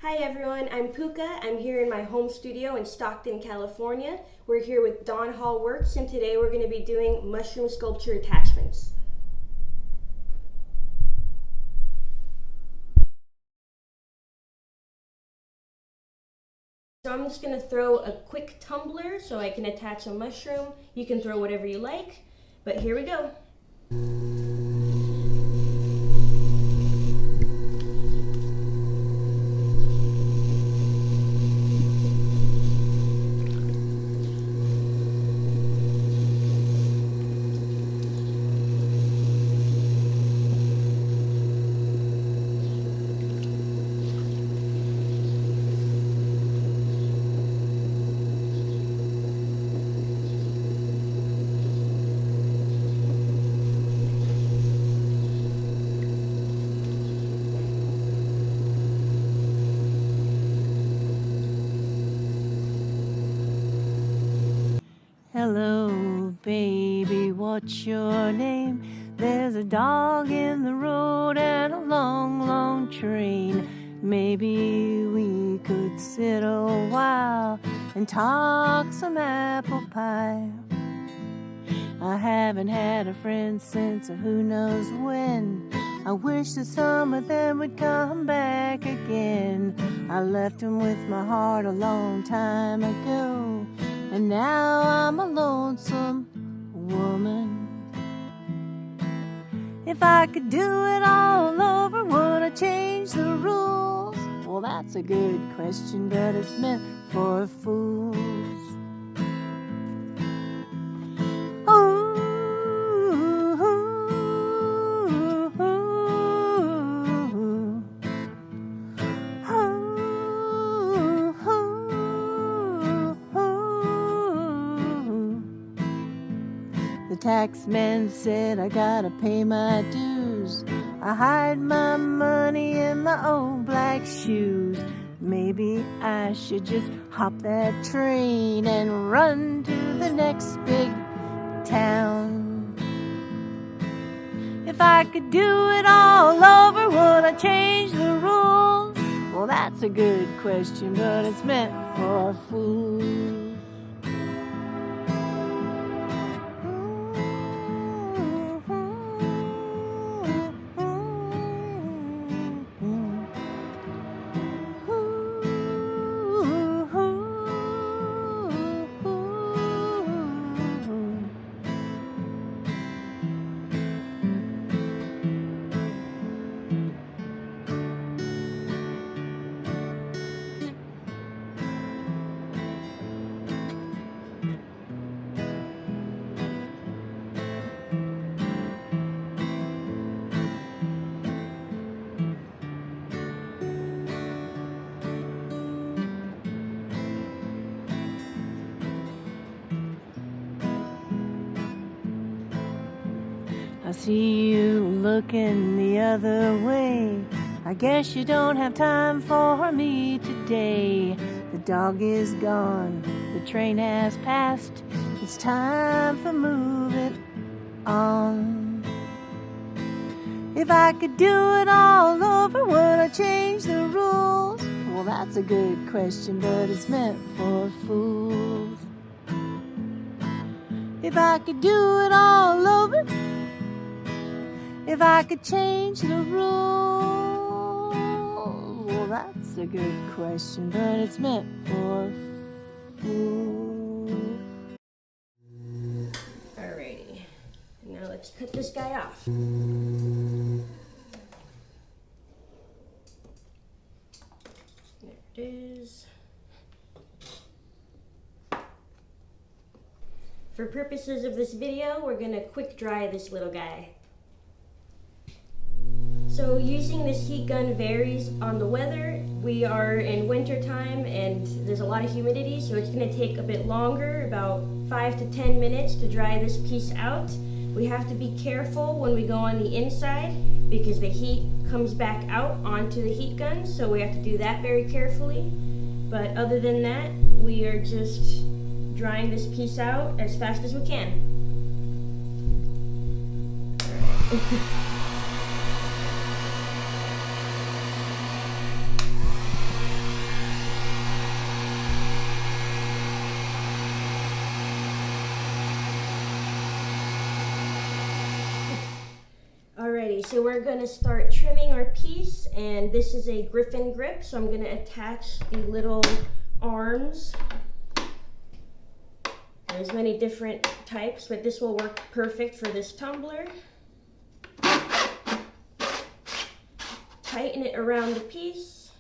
Hi everyone, I'm Puka. I'm here in my home studio in Stockton, California. We're here with Dawn Hall Works, and today we're going to be doing mushroom sculpture attachments. So I'm just going to throw a quick tumbler so I can attach a mushroom. You can throw whatever you like, but here we go. Hello, baby, what's your name? There's a dog in the road and a long, long train. Maybe we could sit a while and talk some apple pie. I haven't had a friend since who knows when. I wish that some of them would come back again. I left them with my heart a long time ago, and now I'm a lonesome woman. If I could do it all over, would I change the rules? Well, that's a good question, but it's meant for fools. The taxman said I gotta pay my dues. I hide my money in my old black shoes. Maybe I should just hop that train and run to the next big town. If I could do it all over, would I change the rules? Well, that's a good question, but it's meant for fools. I see you looking the other way. I guess you don't have time for me today. The dog is gone, the train has passed. It's time for moving on. If I could do it all over, would I change the rules? Well, that's a good question, but it's meant for fools. If I could do it all over, if I could change the rules, well, that's a good question, but it's meant for fools. Alrighty, now let's cut this guy off. There it is. For purposes of this video, we're gonna quick dry this little guy. So using this heat gun varies on the weather. We are in winter time and there's a lot of humidity, so it's going to take a bit longer, about 5 to 10 minutes to dry this piece out. We have to be careful when we go on the inside because the heat comes back out onto the heat gun, so we have to do that very carefully. But other than that, we are just drying this piece out as fast as we can. All right. Alrighty, so we're gonna start trimming our piece, and this is a griffin grip, so I'm gonna attach the little arms. There's many different types, but this will work perfect for this tumbler. Tighten it around the piece.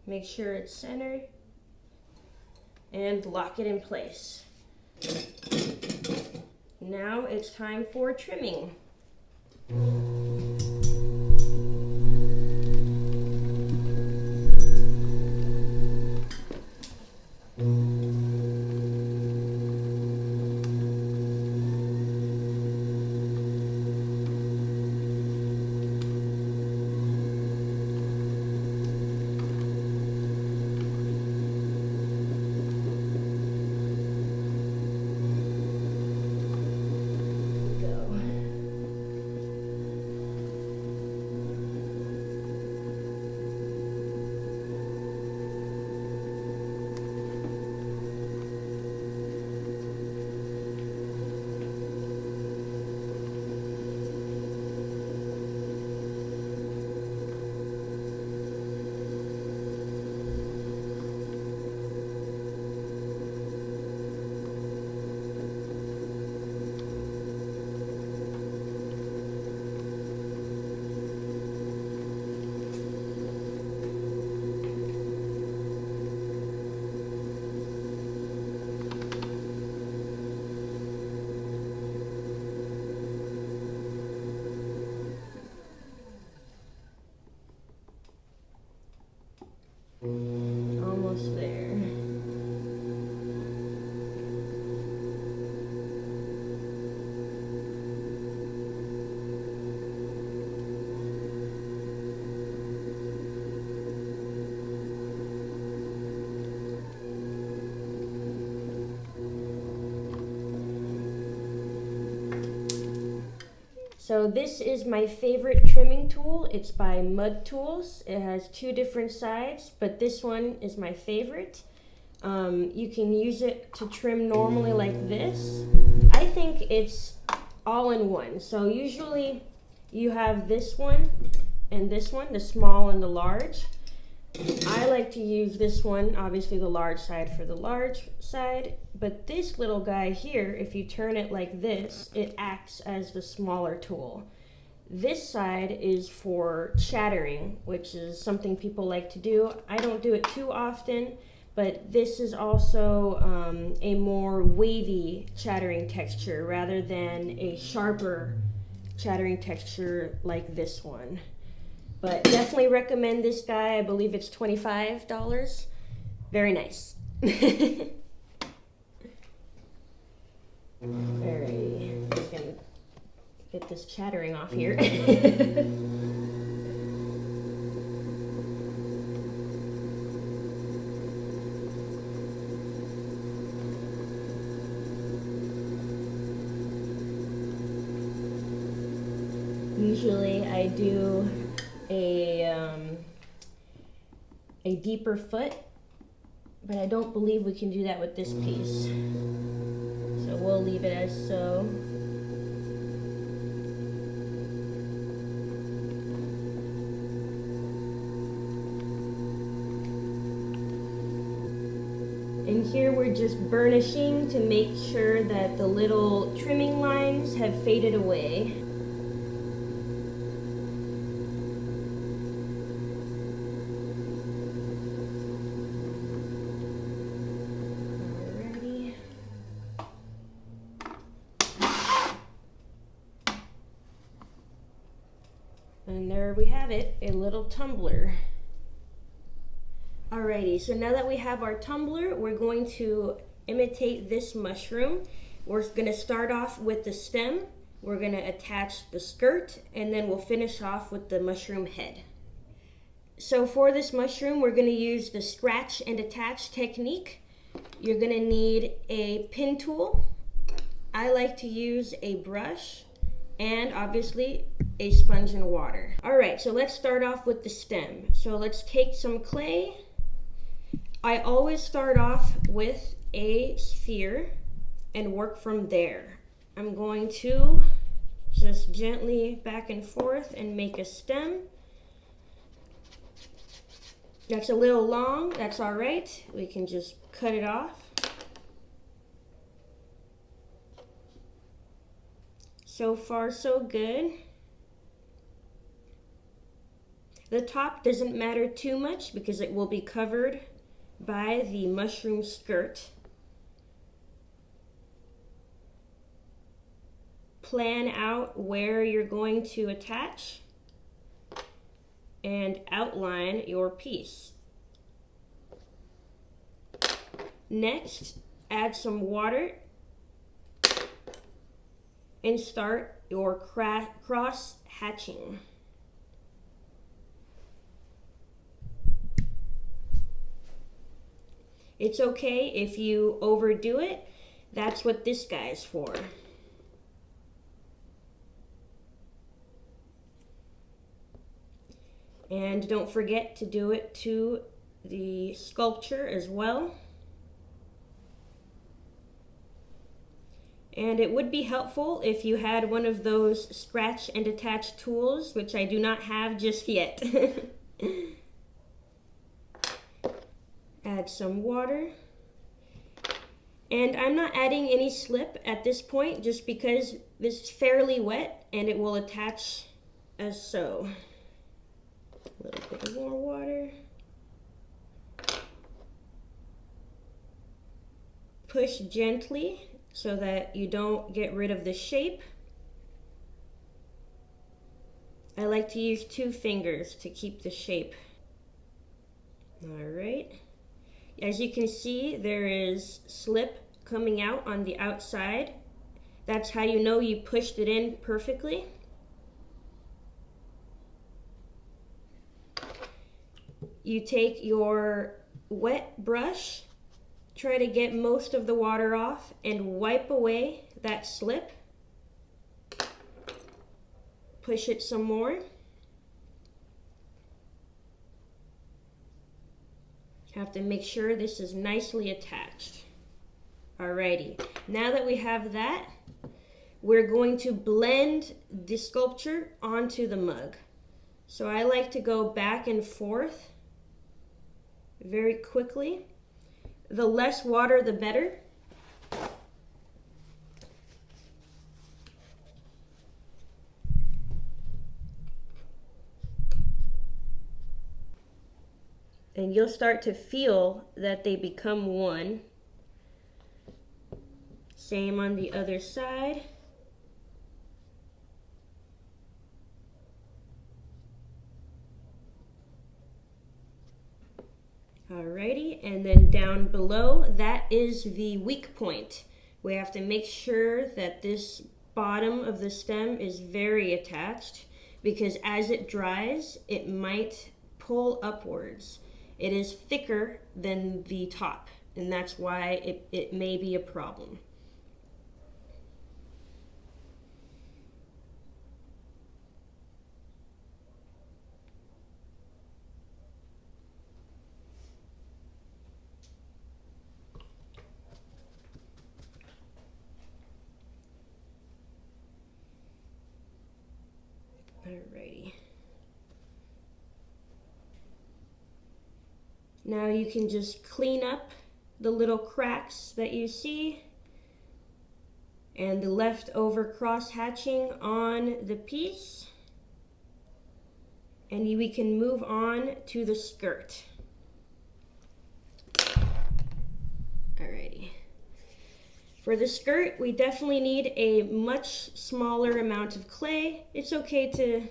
Make sure it's centered. And lock it in place. Now it's time for trimming. Almost there. So this is my favorite trimming tool. It's by Mud Tools. It has two different sides, but this one is my favorite. You can use it to trim normally like this. I think it's all in one. So usually you have this one and this one, the small and the large. I like to use this one, obviously the large side for the large side, but this little guy here, if you turn it like this, it acts as the smaller tool. This side is for chattering, which is something people like to do. I don't do it too often, but this is also a more wavy chattering texture rather than a sharper chattering texture like this one. But definitely recommend this guy. I believe it's $25. Very nice. Alrighty, just gonna get this chattering off here. Usually I do a deeper foot, but I don't believe we can do that with this piece. So we'll leave it as so. And here we're just burnishing to make sure that the little trimming lines have faded away. And there we have it, a little tumbler. Alrighty, so now that we have our tumbler, we're going to imitate this mushroom. We're gonna start off with the stem, we're gonna attach the skirt, and then we'll finish off with the mushroom head. So for this mushroom, we're gonna use the scratch and attach technique. You're gonna need a pin tool. I like to use a brush, and obviously a sponge and water. All right, so let's start off with the stem. So let's take some clay. I always start off with a sphere and work from there. I'm going to Just gently back and forth and make a stem. That's a little long, that's all right. We can just cut it off. So far, so good. The top doesn't matter too much because it will be covered by the mushroom skirt. Plan out where you're going to attach and outline your piece. Next, add some water and start your cross hatching. It's okay if you overdo it. That's what this guy's for. And don't forget to do it to the sculpture as well. And it would be helpful if you had one of those scratch and attach tools, which I do not have just yet. Add some water. And I'm not adding any slip at this point just because this is fairly wet and it will attach as so. A little bit more water. Push gently so that you don't get rid of the shape. I like to use 2 fingers to keep the shape. All right. As you can see, there is slip coming out on the outside. That's how you know you pushed it in perfectly. You take your wet brush, try to get most of the water off and wipe away that slip. Push it some more. Have to make sure this is nicely attached. Alrighty, now that we have that, we're going to blend the sculpture onto the mug. So I like to go back and forth very quickly. The less water, the better. And you'll start to feel that they become one. Same on the other side. Alrighty, and then down below, that is the weak point. We have to make sure that this bottom of the stem is very attached because as it dries, it might pull upwards. It is thicker than the top, and that's why it may be a problem. Alrighty. Now you can just clean up the little cracks that you see and the leftover cross hatching on the piece. And we can move on to the skirt. Alrighty. For the skirt, we definitely need a much smaller amount of clay. It's okay to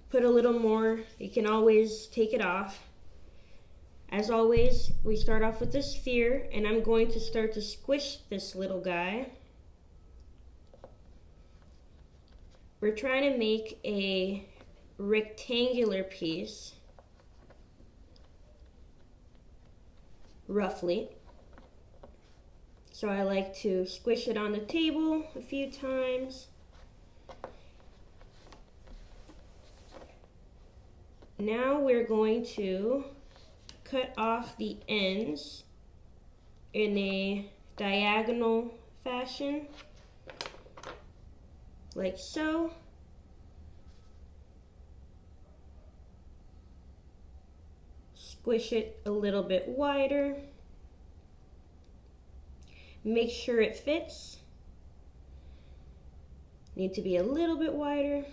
put a little more. You can always take it off. As always, we start off with the sphere, and I'm going to start to squish this little guy. We're trying to make a rectangular piece, roughly. So I like to squish it on the table a few times. Now we're going to cut off the ends in a diagonal fashion, like so. Squish it a little bit wider. Make sure it fits. Need to be a little bit wider.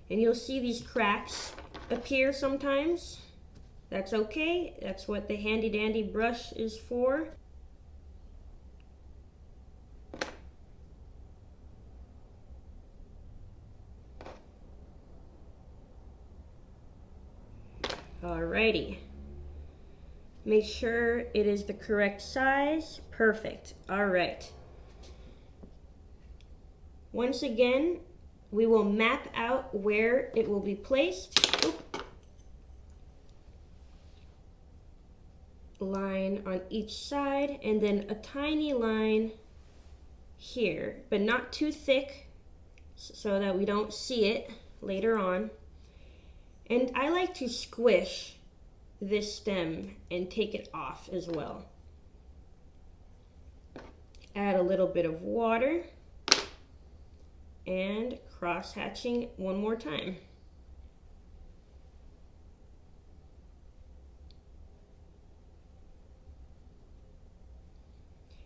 And you'll see these cracks appear sometimes. That's okay. That's what the handy dandy brush is for. Alrighty. Make sure it is the correct size. Perfect. Alright. Once again, we will map out where it will be placed. Oop. Line on each side, and then a tiny line here, but not too thick so that we don't see it later on. And I like to squish this stem and take it off as well. Add a little bit of water and cross hatching one more time.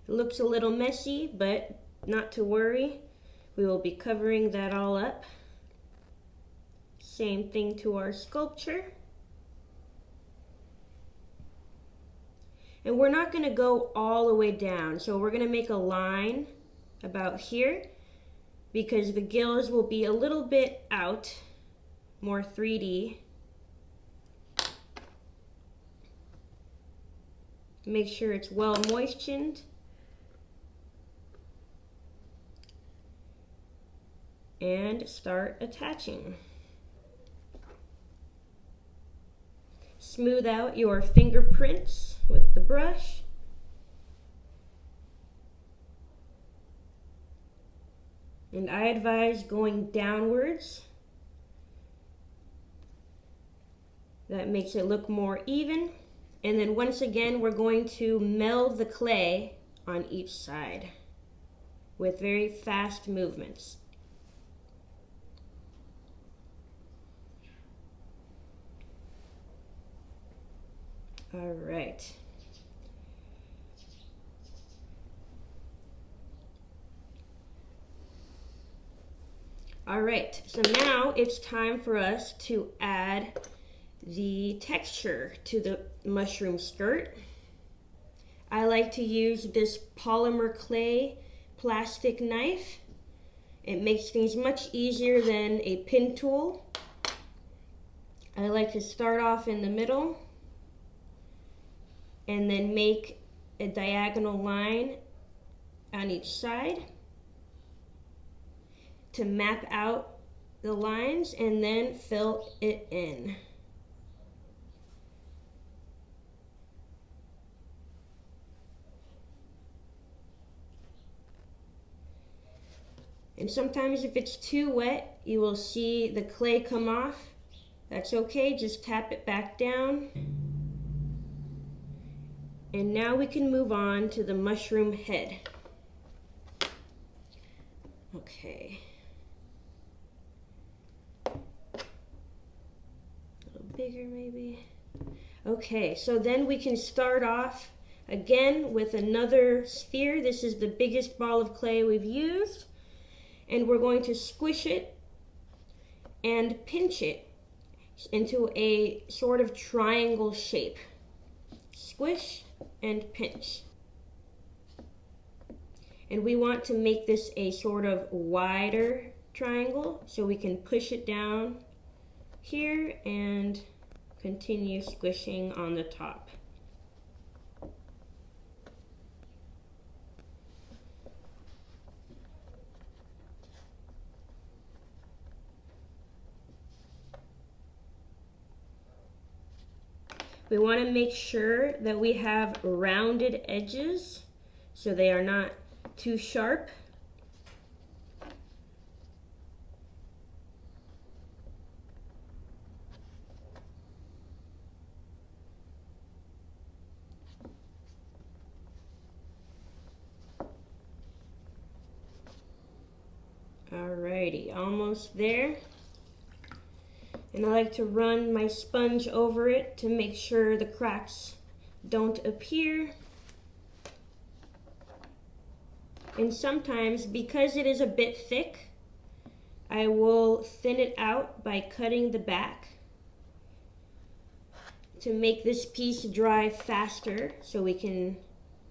It looks a little messy, but not to worry. We will be covering that all up. Same thing to our sculpture. And we're not going to go all the way down, so we're going to make a line about here because the gills will be a little bit out, more 3D. Make sure it's well moistened. And start attaching. Smooth out your fingerprints with the brush. And I advise going downwards. That makes it look more even. And then once again, we're going to meld the clay on each side with very fast movements. All right. All right, so now it's time for us to add the texture to the mushroom skirt. I like to use this polymer clay plastic knife. It makes things much easier than a pin tool. I like to start off in the middle and then make a diagonal line on each side to map out the lines and then fill it in. And sometimes if it's too wet, you will see the clay come off. That's okay, just tap it back down. And now we can move on to the mushroom head. Okay. A little bigger maybe. Okay, so then we can start off again with another sphere. This is the biggest ball of clay we've used. And we're going to squish it and pinch it into a sort of triangle shape. Squish and pinch. And we want to make this a sort of wider triangle so we can push it down here and continue squishing on the top. We want to make sure that we have rounded edges so they are not too sharp. Alrighty, almost there. And I like to run my sponge over it to make sure the cracks don't appear. And sometimes, because it is a bit thick, I will thin it out by cutting the back to make this piece dry faster so we can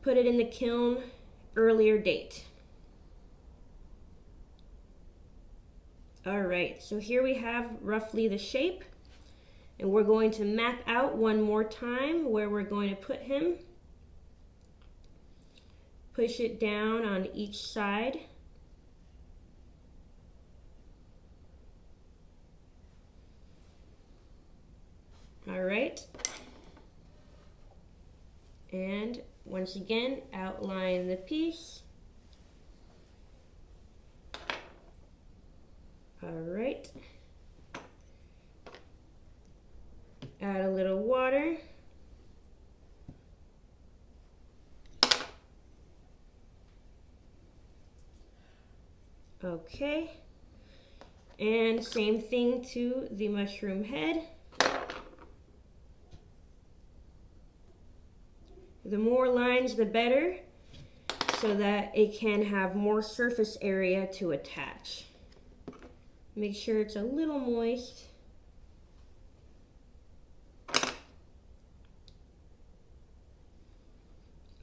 put it in the kiln earlier date. Alright, so here we have roughly the shape, and we're going to map out one more time where we're going to put him. Push it down on each side. Alright, and once again outline the piece. Alright, add a little water. Okay, and same thing to the mushroom head. The more lines the better, so that it can have more surface area to attach. Make sure it's a little moist.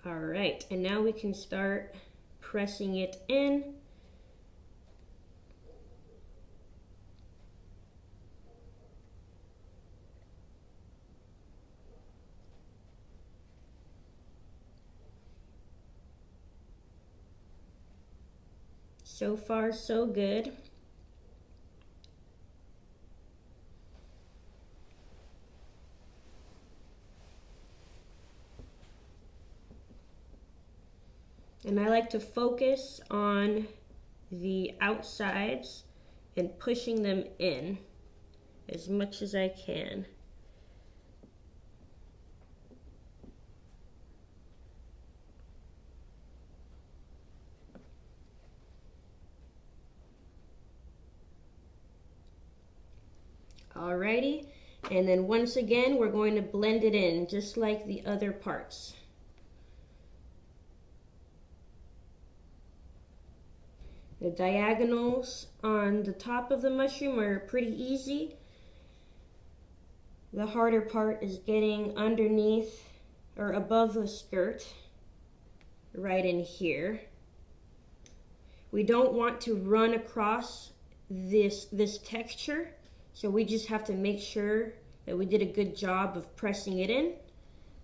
Alright, and now we can start pressing it in. So far, so good. And I like to focus on the outsides and pushing them in as much as I can. Alrighty, and then once again we're going to blend it in just like the other parts. The diagonals on the top of the mushroom are pretty easy. The harder part is getting underneath or above the skirt, right in here. We don't want to run across this texture, so we just have to make sure that we did a good job of pressing it in,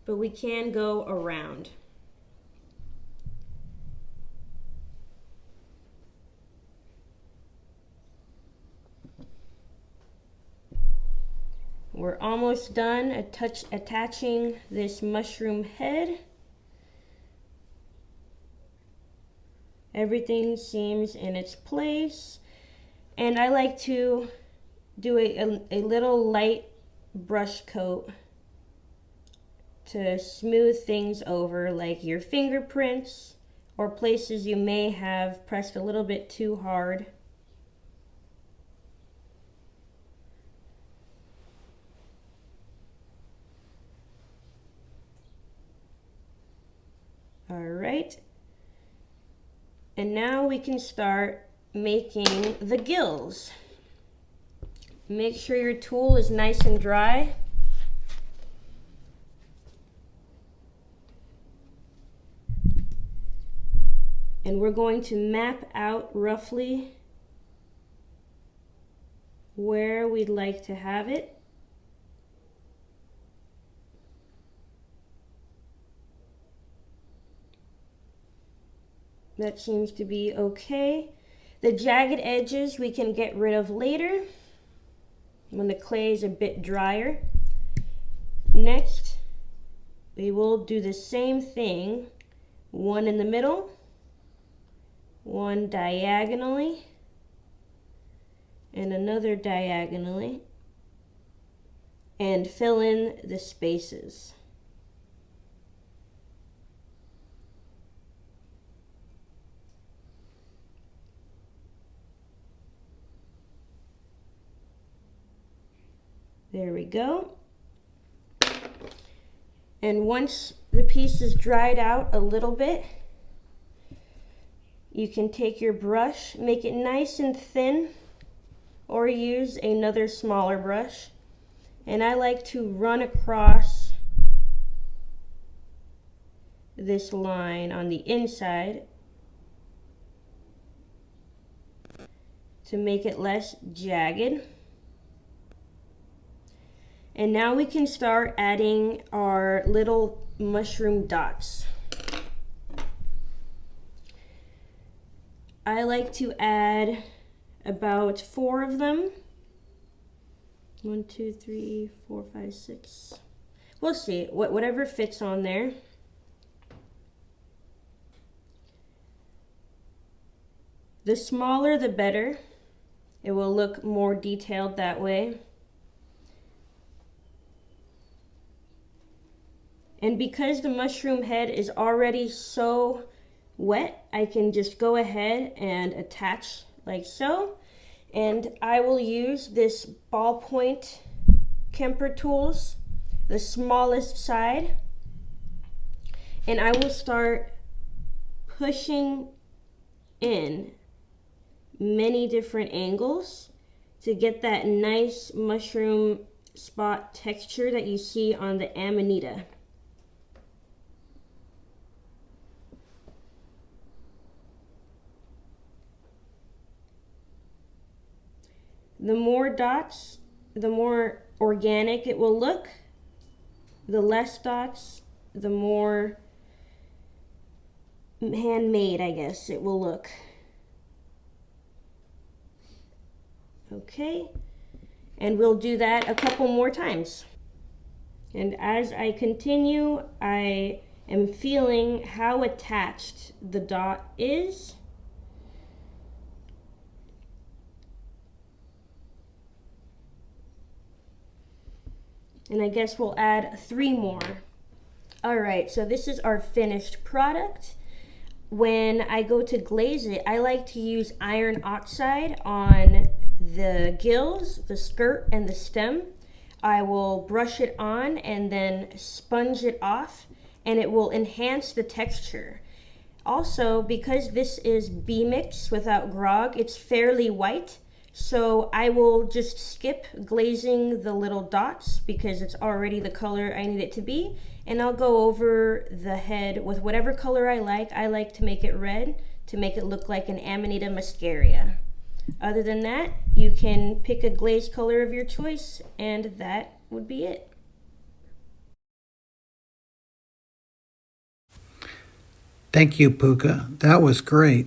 but we can go around. We're almost done attaching this mushroom head. Everything seems in its place, and I like to do a little light brush coat to smooth things over, like your fingerprints or places you may have pressed a little bit too hard. Alright, and now we can start making the gills. Make sure your tool is nice and dry. And we're going to map out roughly where we'd like to have it. That seems to be okay. The jagged edges we can get rid of later when the clay is a bit drier. Next, we will do the same thing, one in the middle, one diagonally, and another diagonally, and fill in the spaces. There we go. And once the piece is dried out a little bit, you can take your brush, make it nice and thin, or use another smaller brush. And I like to run across this line on the inside to make it less jagged. And now we can start adding our little mushroom dots. I like to add about 4 of them. 1, 2, 3, 4, 5, 6. We'll see, whatever fits on there. The smaller the better. It will look more detailed that way. And because the mushroom head is already so wet, I can just go ahead and attach like so. And I will use this ballpoint Kemper tools, the smallest side. And I will start pushing in many different angles to get that nice mushroom spot texture that you see on the Amanita. The more dots, the more organic it will look. The less dots, the more handmade, I guess, it will look. Okay, and we'll do that a couple more times. And as I continue, I am feeling how attached the dot is. And I guess we'll add 3 more. All right, so this is our finished product. When I go to glaze it, I like to use iron oxide on the gills, the skirt, and the stem. I will brush it on and then sponge it off, and it will enhance the texture. Also, because this is B-mix without grog, it's fairly white. So I will just skip glazing the little dots because it's already the color I need it to be. And I'll go over the head with whatever color I like. I like to make it red to make it look like an Amanita muscaria. Other than that, you can pick a glaze color of your choice, and that would be it. Thank you, Puka. That was great.